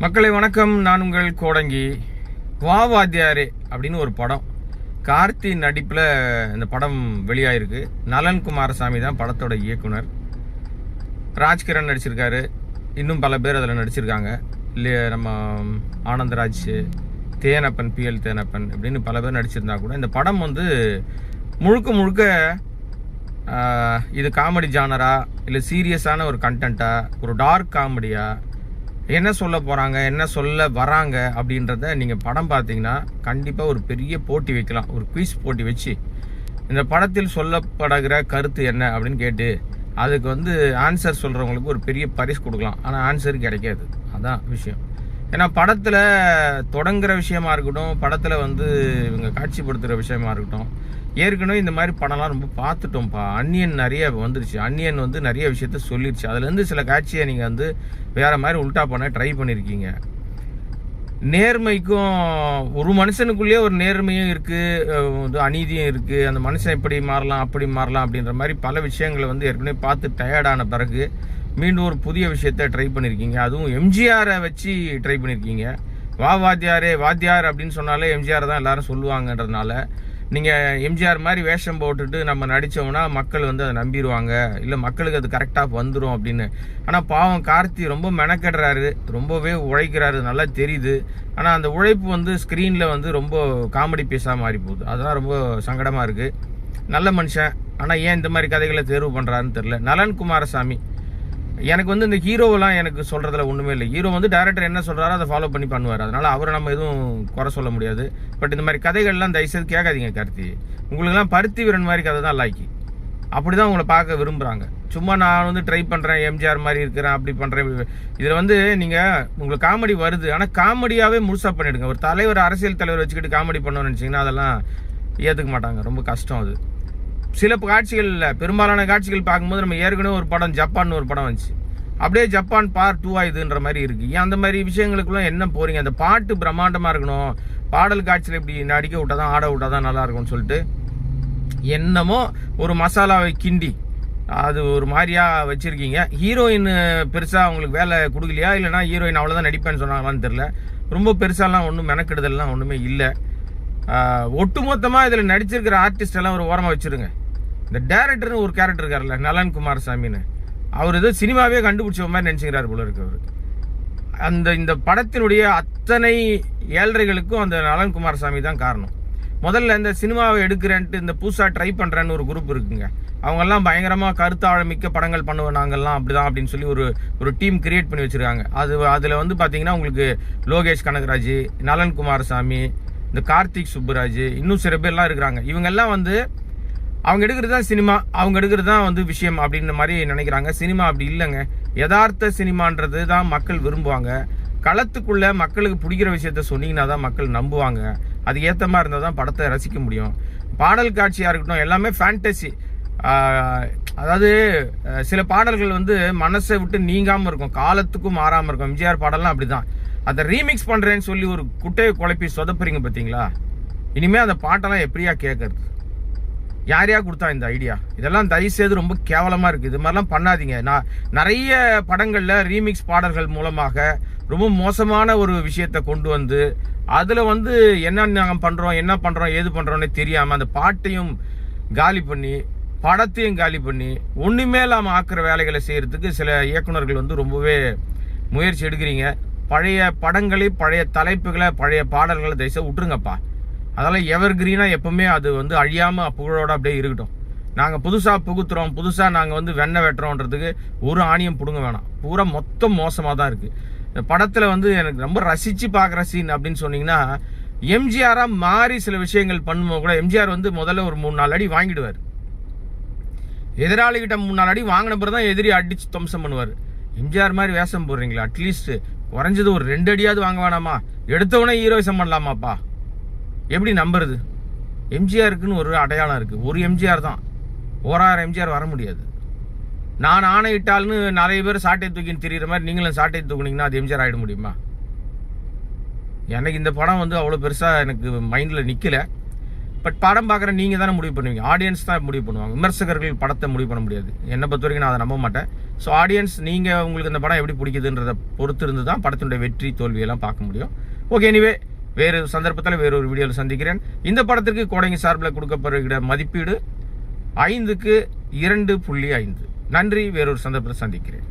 மக்களை வணக்கம். நான் உங்கள் கோடங்கி. வா வாத்தியாரே அப்படின்னு ஒரு படம் கார்த்தி நடிப்பில் இந்த படம் வெளியாயிருக்கு. நலன் குமாரசாமி தான் படத்தோட இயக்குனர். ராஜ்கிரண் நடிச்சிருக்காரு, இன்னும் பல பேர் அதில் நடிச்சிருக்காங்க. இல்லையா, நம்ம ஆனந்தராஜ், தேனப்பன், PL தேனப்பன் இப்படின்னு பல பேர் நடிச்சிருந்தா கூட இந்த படம் முழுக்க முழுக்க இது காமெடி ஜானரா இல்லை சீரியஸான ஒரு கண்டென்ட்டா, ஒரு டார்க் காமெடியா, என்ன சொல்ல போகிறாங்க, என்ன சொல்ல வராங்க அப்படின்றத நீங்கள் படம் பார்த்தீங்கன்னா கண்டிப்பாக ஒரு பெரிய போட்டி வைக்கலாம். ஒரு குவிஸ் போட்டி வச்சு இந்த படத்தில் சொல்லப்படுகிற கருத்து என்ன அப்படின்னு கேட்டு அதுக்கு ஆன்சர் சொல்கிறவங்களுக்கு ஒரு பெரிய பரிசு கொடுக்கலாம். ஆனால் ஆன்சர் கிடைக்காது. அதான் விஷயம். ஏன்னா படத்தில் தொடங்குற விஷயமா இருக்கட்டும், படத்தில் இவங்க காட்சிப்படுத்துகிற விஷயமா இருக்கட்டும், ஏற்கனவே இந்த மாதிரி படம்லாம் ரொம்ப பார்த்துட்டோம்ப்பா. அன்னியன் நிறைய வந்துருச்சு. அன்னியன் நிறைய விஷயத்த சொல்லிடுச்சு. அதுலேருந்து சில காட்சியை நீங்கள் வேறு மாதிரி உல்ட்டா பண்ண ட்ரை பண்ணியிருக்கீங்க. நேர்மைக்கும் ஒரு மனுஷனுக்குள்ளேயே ஒரு நேர்மையும் இருக்குது, அநீதியும் இருக்குது. அந்த மனுஷன் எப்படி மாறலாம், அப்படி மாறலாம் அப்படின்ற மாதிரி பல விஷயங்களை ஏற்கனவே பார்த்து டயர்டான பிறகு மீண்டும் ஒரு புதிய விஷயத்த ட்ரை பண்ணியிருக்கீங்க. அதுவும் எம்ஜிஆரை வச்சு ட்ரை பண்ணியிருக்கீங்க. வா வாத்தியாரே, வாத்தியார் அப்படின்னு சொன்னாலே எம்ஜிஆர் தான் எல்லாரும் சொல்லுவாங்கன்றதுனால நீங்கள் எம்ஜிஆர் மாதிரி வேஷம் போட்டுட்டு நம்ம நடித்தோம்னா மக்கள் அதை நம்பிடுவாங்க, இல்லை மக்களுக்கு அது கரெக்டாக வந்துடும் அப்படின்னு. ஆனால் பாவம் கார்த்தி ரொம்ப மெனக்கெடுறாரு, ரொம்பவே உழைக்கிறாரு, நல்லா தெரியுது. ஆனால் அந்த உழைப்பு ஸ்க்ரீனில் ரொம்ப காமெடி பீஸாக மாறி போகுது. அதுதான் ரொம்ப சங்கடமாக இருக்குது. நல்ல மனுஷன், ஆனால் ஏன் இந்த மாதிரி கதைகளை தேர்வு பண்ணுறாருன்னு தெரில. நலன் குமாரசாமி எனக்கு இந்த ஹீரோவெல்லாம் எனக்கு சொல்கிறதுல ஒன்றுமே இல்லை. ஹீரோ டேரக்டர் என்ன சொல்கிறாரோ அதை ஃபாலோ பண்ணி பண்ணுவார். அதனால் அவரை நம்ம எதுவும் குறை சொல்ல முடியாது. பட் இந்த மாதிரி கதைகள்லாம் தயவுசெய்து கேட்காதீங்க கார்த்தி. உங்களுக்கெல்லாம் பருத்தி வீரன் மாதிரி கதை தான் லாக்கி. அப்படி தான் உங்களை பார்க்க விரும்புகிறாங்க. சும்மா நான் ட்ரை பண்ணுறேன், எம்ஜிஆர் மாதிரி இருக்கிறேன், அப்படி பண்ணுறேன். இதில் நீங்கள் உங்களுக்கு காமெடி வருது, ஆனால் காமெடியாகவே முழுசாக பண்ணிவிடுங்க. ஒரு தலைவர், அரசியல் தலைவர் வச்சுக்கிட்டு காமெடி பண்ணணும்னு நினச்சிங்கன்னா அதெல்லாம் ஏற்றுக்க மாட்டாங்க. ரொம்ப கஷ்டம் அது. சில காட்சிகள் இல்லை, பெரும்பாலான காட்சிகள் பார்க்கும்போது நம்ம ஏற்கனவே ஒரு படம் ஜப்பான் ஒரு படம் வந்துச்சு, அப்படியே ஜப்பான் பார்ட் 2 இதுன்ற மாதிரி இருக்குது. ஏன் அந்த மாதிரி விஷயங்களுக்குலாம் என்ன போகிறீங்க? அந்த பாட்டு பிரம்மாண்டமாக இருக்கணும், பாடல் காட்சியில் இப்படி நடிக்க விட்டாதான், ஆட விட்டாதான் நல்லா இருக்கும்னு சொல்லிட்டு என்னமோ ஒரு மசாலாவை கிண்டி அது ஒரு மாதிரியா வச்சுருக்கீங்க. ஹீரோயின் பெருசாக அவங்களுக்கு வேலை கொடுக்கலையா, இல்லைனா ஹீரோயின் அவ்வளோதான் நடிப்பேன்னு சொன்னாங்களான்னு தெரில. ரொம்ப பெருசாலாம் ஒன்றும் மெனக்கெடுதல்லாம் ஒன்றுமே இல்லை. ஒட்டுமொத்தமாக இதில் நடிச்சிருக்கிற ஆர்டிஸ்ட் எல்லாம் ஒரு ஓரமாக வச்சுருங்க. இந்த டேரக்டர்னு ஒரு கேரக்டர் இருக்கார்ல, நலன் குமாரசாமின்னு, அவர் ஏதோ சினிமாவே கண்டுபிடிச்ச மாதிரி நினச்சிக்கிறார் போல இருக்கு அவர். இந்த படத்தினுடைய அத்தனை ஏழ்றைகளுக்கும் அந்த நலன் குமாரசாமி தான் காரணம். முதல்ல இந்த சினிமாவை எடுக்கிறேன்ட்டு இந்த புதுசாக ட்ரை பண்ணுறேன்னு ஒரு குரூப் இருக்குங்க. அவங்கெல்லாம் பயங்கரமாக கருத்தாழமிக்க படங்கள் பண்ணுவோம் நாங்கள்லாம் அப்படிதான் அப்படின்னு சொல்லி ஒரு டீம் கிரியேட் பண்ணி வச்சுருக்காங்க. அதில் பார்த்தீங்கன்னா உங்களுக்கு லோகேஷ் கனகராஜ், நலன் குமாரசாமி, இந்த கார்த்திக் சுப்புராஜ், இன்னும் சில பேர்லாம் இருக்கிறாங்க. இவங்கெல்லாம் அவங்க எடுக்கிறது தான் சினிமா, அவங்க எடுக்கிறது தான் விஷயம் அப்படின்ற மாதிரி நினைக்கிறாங்க. சினிமா அப்படி இல்லைங்க. யதார்த்த சினிமான்றது தான் மக்கள் விரும்புவாங்க. களத்துக்குள்ள மக்களுக்கு பிடிக்கிற விஷயத்த சொன்னீங்கன்னா தான் மக்கள் நம்புவாங்க. அது ஏற்ற மாதிரி இருந்தால் தான் படத்தை ரசிக்க முடியும். பாடல் காட்சியாக இருக்கட்டும், எல்லாமே ஃபேண்டசி. அதாவது சில பாடல்கள் மனசை விட்டு நீங்காமல் இருக்கும், காலத்துக்கும் மாறாமல் இருக்கும். எம்ஜிஆர் பாடல்லாம் அப்படி தான். அதை ரீமிக்ஸ் பண்ணுறேன்னு சொல்லி ஒரு குட்டையை குழப்பி சொதப்புறீங்க பார்த்தீங்களா? இனிமேல் அந்த பாட்டெல்லாம் எப்படியா கேட்கறது? யாரையா கொடுத்தா இந்த ஐடியா? இதெல்லாம் தயவுசெய்து ரொம்ப கேவலமாக இருக்குது. இது மாதிரிலாம் பண்ணாதீங்க. நான் நிறைய படங்களில் ரீமிக்ஸ் பாடல்கள் மூலமாக ரொம்ப மோசமான ஒரு விஷயத்தை கொண்டு அதில் என்ன நாங்கள் பண்ணுறோம், என்ன பண்ணுறோம், ஏது பண்ணுறோன்னே தெரியாமல் அந்த பாட்டையும் காலி பண்ணி, படத்தையும் காலி பண்ணி, ஒன்றுமே இல்லாமல் ஆக்குற வேலைகளை செய்கிறதுக்கு சில இயக்குநர்கள் ரொம்பவே முயற்சி எடுக்கிறீங்க. பழைய படங்களை, பழைய தலைப்புகளை, பழைய பாடல்களை தயவுசெய்து விட்டுருங்கப்பா. அதெல்லாம் எவர் கிரீனாக எப்பவுமே அது அழியாமல் புகழோடு அப்படியே இருக்கட்டும். நாங்கள் புதுசாக புகுத்துறோம், புதுசாக நாங்கள் வெண்ணெய் வெட்டுறோன்றதுக்கு ஒரு ஆணியம் பிடுங்க வேணாம். பூரா மொத்தம் மோசமாக தான் இருக்குது. இந்த படத்தில் எனக்கு ரொம்ப ரசித்து பார்க்குற சீன் அப்படின்னு சொன்னீங்கன்னா, எம்ஜிஆராக மாறி சில விஷயங்கள் பண்ணும்போது கூட எம்ஜிஆர் முதல்ல ஒரு 3-4 அடி வாங்கிடுவார். எதிராளிகிட்ட 3-4 அடி வாங்கின பிறகு தான் எதிரி அடித்து துவம்சம் பண்ணுவார். எம்ஜிஆர் மாதிரி வேஷம் போடுறீங்களா? அட்லீஸ்ட் குறைஞ்சது ஒரு 2 அடியாவது வாங்க வேணாமா? எடுத்தவொடனே ஹீரோயிசம் பண்ணலாமாப்பா? எப்படி நம்புறது? எம்ஜிஆருக்குன்னு ஒரு அடையாளம் இருக்குது. ஒரு எம்ஜிஆர் தான், 1000 எம்ஜிஆர் வர முடியாது. நான் ஆணையிட்டால்னு நிறைய பேர் சாட்டை தூக்கின்னு தெரியுற மாதிரி நீங்களும் சாட்டை தூக்குனீங்கன்னா அது எம்ஜிஆர் ஆகிட முடியுமா? எனக்கு இந்த படம் அவ்வளோ பெருசாக எனக்கு மைண்டில் நிற்கலை. பட் படம் பார்க்குற நீங்கள் தானே முடிவு பண்ணுவீங்க, ஆடியன்ஸ் தான் முடிவு பண்ணுவாங்க. விமர்சகர்கள் படத்தை முடிவு பண்ண முடியாது. என்னை பொறுத்த வரைக்கும் நான் அதை நம்ப மாட்டேன். ஸோ ஆடியன்ஸ் நீங்கள் உங்களுக்கு இந்த படம் எப்படி பிடிக்குதுன்றதை பொறுத்து இருந்து தான் படத்தினுடைய வெற்றி தோல்வியெல்லாம் பார்க்க முடியும். ஓகே, எனிவே வேறு சந்தர்ப்பத்தில் வேறு ஒரு வீடியோவில் சந்திக்கிறேன். இந்த படத்திற்கு கோடைங்க சார்பில் கொடுக்கப்படுகிற மதிப்பீடு 5க்கு 2.5. நன்றி, வேறொரு சந்தர்ப்பத்தில் சந்திக்கிறேன்.